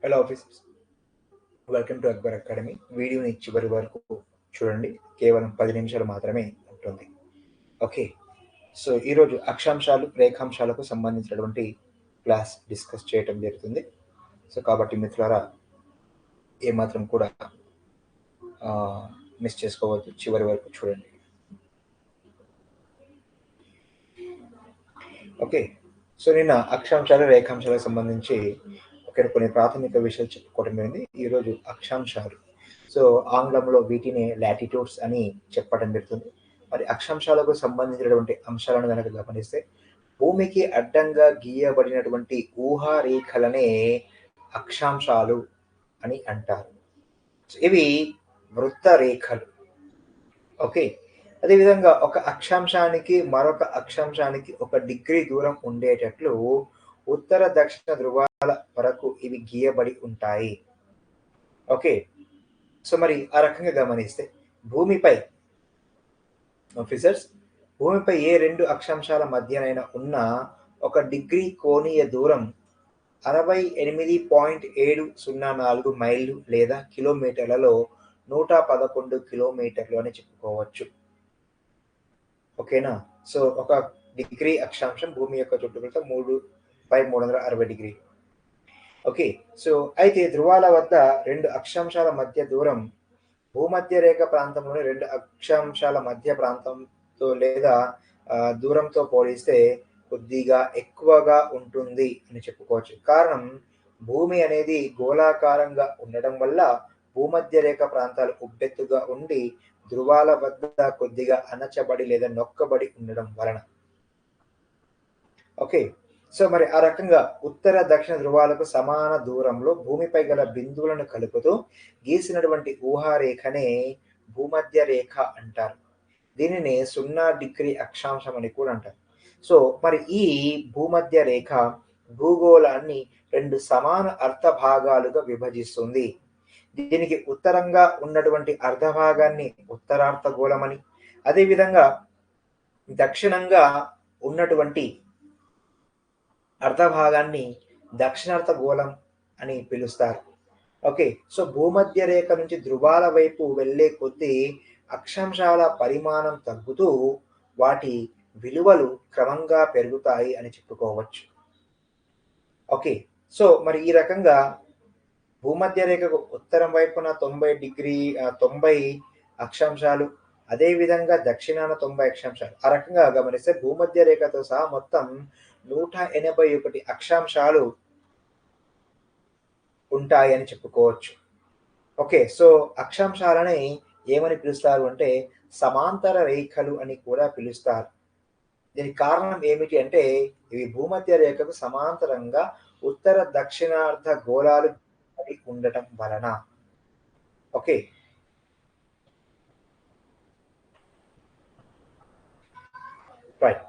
Hello officers, welcome to Akbar academy. వీడియోని చివరి వరకు చూడండి. కేవలం 10 నిమిషాలు మాత్రమే ఉంటుంది. ఓకే, సో ఈరోజు అక్షాంశాలు రేఖాంశాలకు సంబంధించినటువంటి క్లాస్ డిస్కస్ చేయటం జరుగుతుంది. సో కాబట్టి మిత్రులారా, ఏమాత్రం కూడా మిస్ చేసుకోవద్దు, చివరి వరకు చూడండి. ఓకే, సో నిన్న అక్షాంశాలు రేఖాంశాలకు సంబంధించి కొన్ని ప్రాథమిక విషయాలు చెప్పుకోవడం జరిగింది. ఈరోజు అక్షాంశాలు, సో ఆంగ్లంలో వీటిని లాటిట్యూడ్స్ అని చెప్పడం జరుగుతుంది. మరి అక్షాంశాలకు సంబంధించినటువంటి అంశాలను కనుక గమనిస్తే, భూమికి అడ్డంగా గీయబడినటువంటి ఊహారేఖలనే అక్షాంశాలు అని అంటారు. ఇవి వృత్త రేఖలు. ఓకే, అదేవిధంగా ఒక అక్షాంశానికి మరొక అక్షాంశానికి 1 డిగ్రీ దూరం ఉండేటట్లు ఉత్తర దక్షిణ ధృవాల వరకు ఇవి గీయబడి ఉంటాయి. ఓకే, సో మరి ఆ రకంగా గమనిస్తే భూమిపై ఆఫీసర్స్ భూమిపై ఏ 2 అక్షాంశాల మధ్యనైనా ఉన్న 1 డిగ్రీ కోణీయ దూరం 68.704 మైళ్ళు లేదా కిలోమీటర్లలో 111 కిలోమీటర్లు అని చెప్పుకోవచ్చు. ఓకేనా? సో 1 డిగ్రీ అక్షాంశం భూమి యొక్క చుట్టుకొలత 3/360 డిగ్రీలు. ఓకే, సో అయితే ధృవాల వద్ద 2 అక్షాంశాల మధ్య దూరం భూమధ్య రేఖ ప్రాంతంలోని 2 అక్షాంశాల మధ్య ప్రాంతంతో లేదా దూరంతో పోలిస్తే కొద్దిగా ఎక్కువగా ఉంటుంది అని చెప్పుకోవచ్చు. కారణం, భూమి అనేది గోళాకారంగా ఉండడం వల్ల భూమధ్య రేఖ ప్రాంతాలు ఉబ్బెత్తుగా ఉండి ధృవాల వద్ద కొద్దిగా అణచబడి లేదా నొక్కబడి ఉండడం వలన. ఓకే, సో మరి ఆ రకంగా ఉత్తర దక్షిణ ధృవాలకు సమాన దూరంలో భూమిపై గల బిందువులను కలుపుతూ గీసినటువంటి ఊహారేఖనే భూమధ్య రేఖ అంటారు. దీనిని 0 డిగ్రీ అక్షాంశం అని కూడా అంటారు. సో మరి ఈ భూమధ్య రేఖ భూగోళాన్ని 2 సమాన అర్ధ భాగాలుగా విభజిస్తుంది. దీనికి ఉత్తరంగా ఉన్నటువంటి అర్ధభాగాన్ని ఉత్తరార్ధగోళమని, అదేవిధంగా దక్షిణంగా ఉన్నటువంటి అర్ధభాగాన్ని దక్షిణార్ధగోళం అని పిలుస్తారు. ఓకే, సో భూమధ్య రేఖ నుంచి ధృవాల వైపు వెళ్ళే కొద్దీ అక్షాంశాల పరిమాణం తగ్గుతూ వాటి విలువలు క్రమంగా పెరుగుతాయి అని చెప్పుకోవచ్చు. ఓకే, సో మరి ఈ రకంగా భూమధ్య రేఖకు ఉత్తరం వైపున 90 అక్షాంశాలు, అదేవిధంగా దక్షిణాన 90 అక్షాంశాలు. ఆ రకంగా గమనిస్తే భూమధ్య రేఖతో సహా మొత్తం 181 అక్షాంశాలు ఉంటాయి అని చెప్పుకోవచ్చు. ఓకే, సో అక్షాంశాలని ఏమని పిలుస్తారు అంటే సమాంతర రేఖలు అని కూడా పిలుస్తారు. దీనికి కారణం ఏమిటి అంటే ఇవి భూమధ్య రేఖకు సమాంతరంగా ఉత్తర దక్షిణార్ధ గోళాలు ఉండటం వలన. Okay, right.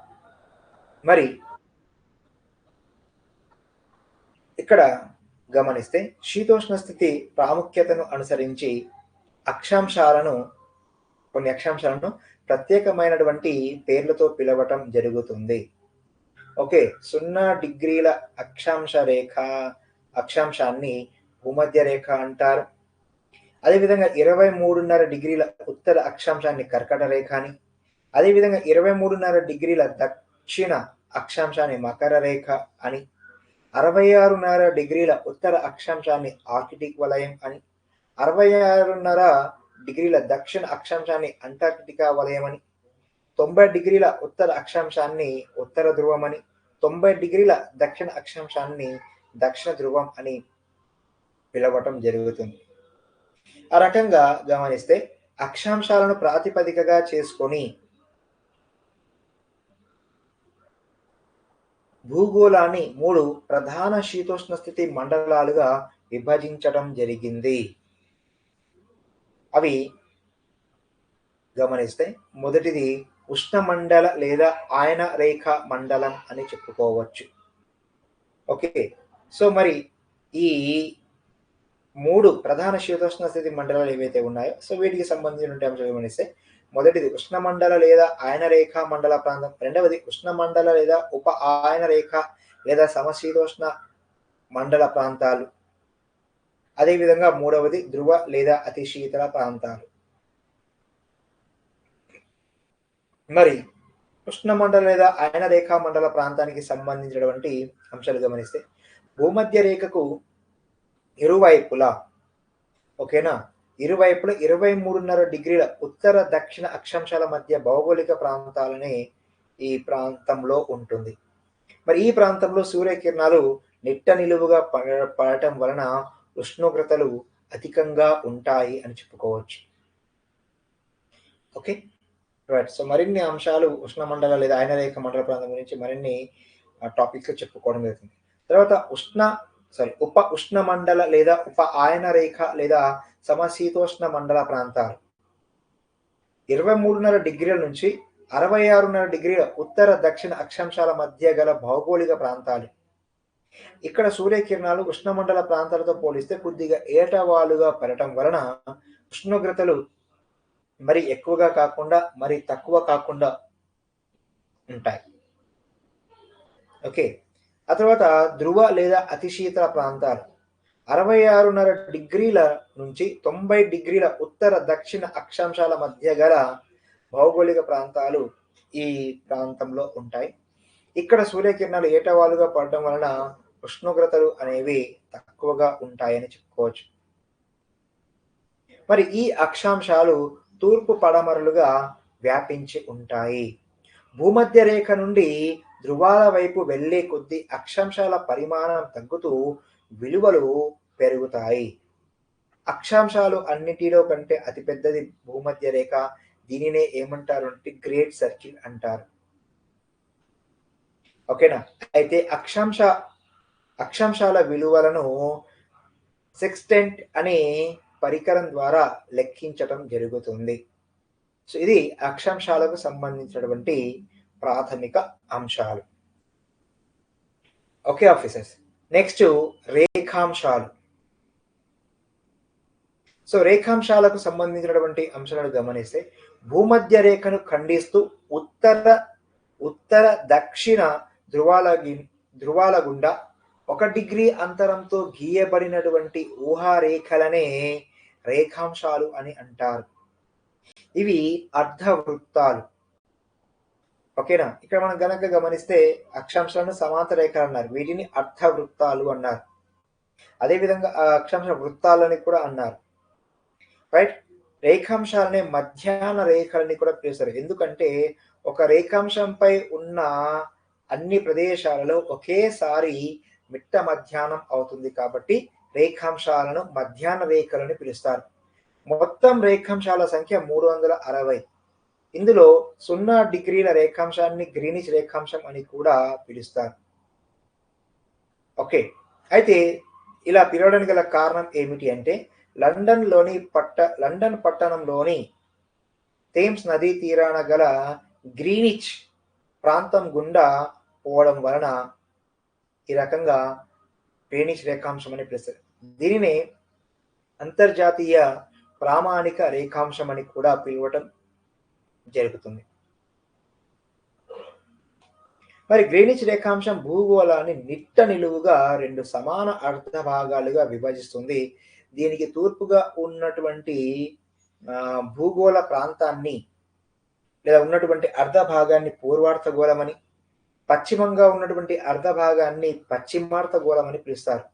మరి ఇక్కడ గమనిస్తే శీతోష్ణ స్థితి ప్రాముఖ్యతను అనుసరించి కొన్ని అక్షాంశాలను ప్రత్యేకమైనటువంటి పేర్లతో పిలవటం జరుగుతుంది. ఓకే, 0 డిగ్రీల అక్షాంశాన్ని భూమధ్య రేఖ అంటారు. అదేవిధంగా 23.5 డిగ్రీల ఉత్తర అక్షాంశాన్ని కర్కట రేఖ అని, అదేవిధంగా 23.5 డిగ్రీల దక్షిణ అక్షాంశాన్ని మకర రేఖ అని, 66.5 డిగ్రీల ఉత్తర అక్షాంశాన్ని ఆర్కిటిక్ వలయం అని, 66.5 డిగ్రీల దక్షిణ అక్షాంశాన్ని అంటార్కిటికా వలయం అని, 90 డిగ్రీల ఉత్తర అక్షాంశాన్ని ఉత్తర ధ్రువం అని, 90 డిగ్రీల దక్షిణ అక్షాంశాన్ని దక్షిణ ధ్రువం అని పిలవటం జరుగుతుంది. ఆ రకంగా గమనిస్తే అక్షాంశాలను ప్రాతిపదికగా చేసుకొని భూగోళాన్ని 3 ప్రధాన శీతోష్ణ స్థితి మండలాలుగా విభజించడం జరిగింది. అవి గమనిస్తే మొదటిది ఉష్ణమండల లేదా ఆయన రేఖ మండలం అని చెప్పుకోవచ్చు. ఓకే, సో మరి ఈ 3 ప్రధాన శీతోష్ణ స్థితి మండలాలు ఏవైతే ఉన్నాయో, సో వీటికి సంబంధించిన అంశాలు గమనిస్తే మొదటిది ఉష్ణమండల లేదా ఆయన రేఖ మండల ప్రాంతం, రెండవది ఉష్ణమండల లేదా ఉప ఆయన రేఖ లేదా సమశీతోష్ణ మండల ప్రాంతాలు, అదేవిధంగా మూడవది ధ్రువ లేదా అతి శీతల ప్రాంతాలు. మరి ఉష్ణమండల లేదా అయన రేఖా మండల ప్రాంతానికి సంబంధించినటువంటి అంశాలు గమనిస్తే భూమధ్య రేఖకు ఇరువైపులా ఓకేనా ఇరువైపులా 23.5 ఉత్తర దక్షిణ అక్షాంశాల మధ్య భౌగోళిక ప్రాంతాలనే ఈ ప్రాంతంలో ఉంటుంది. మరి ఈ ప్రాంతంలో సూర్యకిరణాలు నిట్ట నిలువుగా పడటం వలన ఉష్ణోగ్రతలు అధికంగా ఉంటాయి అని చెప్పుకోవచ్చు. Okay right. సో మరిన్ని అంశాలు ఉష్ణమండల లేదా అయనరేఖ మండల ప్రాంతం గురించి మరిన్ని టాపిక్స్ చెప్పుకోవడం జరుగుతుంది. తర్వాత ఉప ఉష్ణమండల లేదా ఉప ఆయన రేఖ లేదా సమశీతోష్ణ మండల ప్రాంతాలు 23.5 నుంచి 66.5 ఉత్తర దక్షిణ అక్షాంశాల మధ్య గల భౌగోళిక ప్రాంతాలు. ఇక్కడ సూర్యకిరణాలు ఉష్ణమండల ప్రాంతాలతో పోలిస్తే కొద్దిగా ఏటవాలుగా పడటం వలన ఉష్ణోగ్రతలు మరి ఎక్కువగా కాకుండా మరి తక్కువ కాకుండా ఉంటాయి. ఓకే. ఆ తర్వాత ధ్రువ లేదా అతి శీతల ప్రాంతాలు 66.5 నుంచి 90 ఉత్తర దక్షిణ అక్షాంశాల మధ్య గల భౌగోళిక ప్రాంతాలు ఈ ప్రాంతంలో ఉంటాయి. ఇక్కడ సూర్యకిరణాలు ఏటవాలుగా పడడం వలన ఉష్ణోగ్రతలు అనేవి తక్కువగా ఉంటాయని చెప్పుకోవచ్చు. మరి ఈ అక్షాంశాలు తూర్పు పడమరలుగా వ్యాపించి ఉంటాయి. భూమధ్య రేఖ నుండి ధ్రువాల వైపు వెళ్లే కొద్దీ అక్షాంశాల పరిమాణం తగ్గుతూ విలువలు పెరుగుతాయి. అక్షాంశాలు అన్నిటిలో కంటే అతిపెద్దది భూమధ్య రేఖ. దీనినే ఏమంటారు అంటే గ్రేట్ సర్కిల్ అంటారు. ఓకేనా. అయితే అక్షాంశాల విలువలను సెక్స్టెంట్ అనే పరికరం ద్వారా లెక్కించటం జరుగుతుంది. సో ఇది అక్షాంశాలకు సంబంధించినటువంటి ప్రాథమిక అంశాలు. Okay officers. నెక్స్ట్ రేఖాంశాలు. సో రేఖాంశాలకు సంబంధించినటువంటి అంశాలను గమనిస్తే భూమధ్య రేఖను ఖండిస్తూ ఉత్తర దక్షిణ ధ్రువాల గుండా 1 డిగ్రీ అంతరంతో గీయబడినటువంటి ఊహారేఖలనే రేఖాంశాలు అని అంటారు. ఇవి అర్ధవృత్తాలు. ఓకేనా. ఇక్కడ మనం గనక గమనిస్తే అక్షాంశాలను సమాంతర రేఖలు అన్నారు, వీటిని అర్ధవృత్తాలు అన్నారు. అదేవిధంగా అక్షాంశ వృత్తాలని కూడా అన్నారు. రైట్. రేఖాంశాలనే మధ్యాహ్న రేఖలని కూడా పిలుస్తారు. ఎందుకంటే ఒక రేఖాంశంపై ఉన్న అన్ని ప్రదేశాలలో ఒకేసారి మిట్ట మధ్యాహ్నం అవుతుంది కాబట్టి రేఖాంశాలను మధ్యాహ్న రేఖలని పిలుస్తారు. మొత్తం రేఖాంశాల సంఖ్య 360. ఇందులో 0 డిగ్రీల రేఖాంశాన్ని గ్రీనిచ్ రేఖాంశం అని కూడా పిలుస్తారు. ఓకే. అయితే ఇలా పిలవడానికి గల కారణం ఏమిటి అంటే లండన్ పట్టణంలోని థేమ్స్ నదీ తీరాన గల గ్రీనిచ్ ప్రాంతం గుండా పోవడం వలన ఈ రకంగా గ్రీనిచ్ రేఖాంశం అని పిలుస్తారు. దీనినే అంతర్జాతీయ ప్రామాణిక రేఖాంశం అని కూడా పిలవటం జరుగుతుంది. మరి గ్రీనిచ్ రేఖాంశం భూగోళాన్ని నిట్ట నిలువుగా 2 సమాన అర్ధ భాగాలుగా విభజిస్తుంది. దీనికి తూర్పుగా ఉన్నటువంటి భూగోళ ప్రాంతాన్ని లేదా ఉన్నటువంటి అర్ధ భాగాన్ని పూర్వార్ధగోళమని, పశ్చిమంగా ఉన్నటువంటి అర్ధ భాగాన్ని పశ్చిమార్ధగోళమని పిలుస్తారు.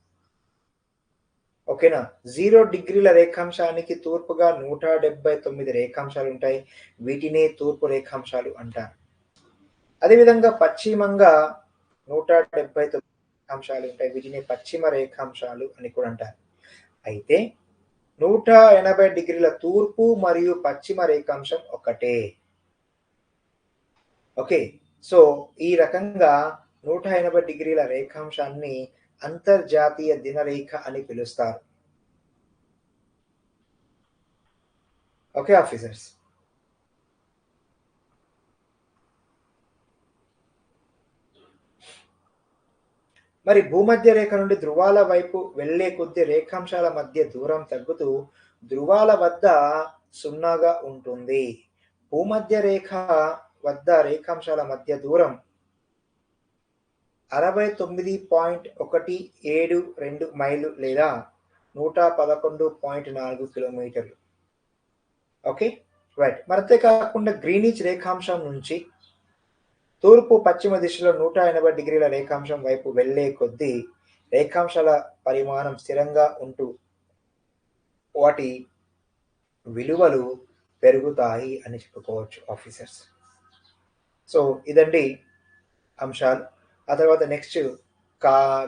ఓకేనా. 0 డిగ్రీల రేఖాంశానికి తూర్పుగా 179 రేఖాంశాలు ఉంటాయి. వీటినే తూర్పు రేఖాంశాలు అంటారు. అదేవిధంగా పశ్చిమంగా 179 రేఖాంశాలు ఉంటాయి. వీటిని పశ్చిమ రేఖాంశాలు అని కూడా అంటారు. అయితే 180 డిగ్రీల తూర్పు మరియు పశ్చిమ రేఖాంశం ఒకటే. ఓకే. సో ఈ రకంగా 180 డిగ్రీల రేఖాంశాన్ని అంతర్జాతీయ దినరేఖ అని పిలుస్తారు. Okay officers. మరి భూమధ్య రేఖ నుండి ధ్రువాల వైపు వెళ్లే కొద్దీ రేఖాంశాల మధ్య దూరం తగ్గుతూ ధ్రువాల వద్ద 0గా ఉంటుంది. భూమధ్య రేఖ వద్ద రేఖాంశాల మధ్య దూరం 69.172 మైళ్ళు లేదా 111.4 కిలోమీటర్లు. ఓకే. రైట్. మరి అంతే కాకుండా గ్రీనిచ్ రేఖాంశం నుంచి తూర్పు పశ్చిమ దిశలో 180 డిగ్రీల రేఖాంశం వైపు వెళ్ళే కొద్దీ రేఖాంశాల పరిమాణం స్థిరంగా ఉంటూ వాటి విలువలు పెరుగుతాయి అని చెప్పుకోవచ్చు ఆఫీసర్స్. సో ఇదండి అంశాలు. ఆ తర్వాత నెక్స్ట్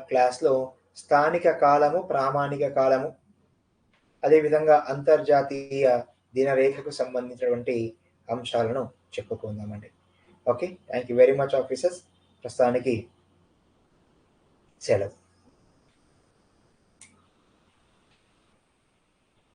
క్లాస్‌లో స్థానిక కాలము, ప్రామాణిక కాలము, అదేవిధంగా అంతర్జాతీయ దినరేఖకు సంబంధించినటువంటి అంశాలను చెప్పుకుందామండి. Okay. Thank you very much officers. ప్రస్తుతానికి సెలవు.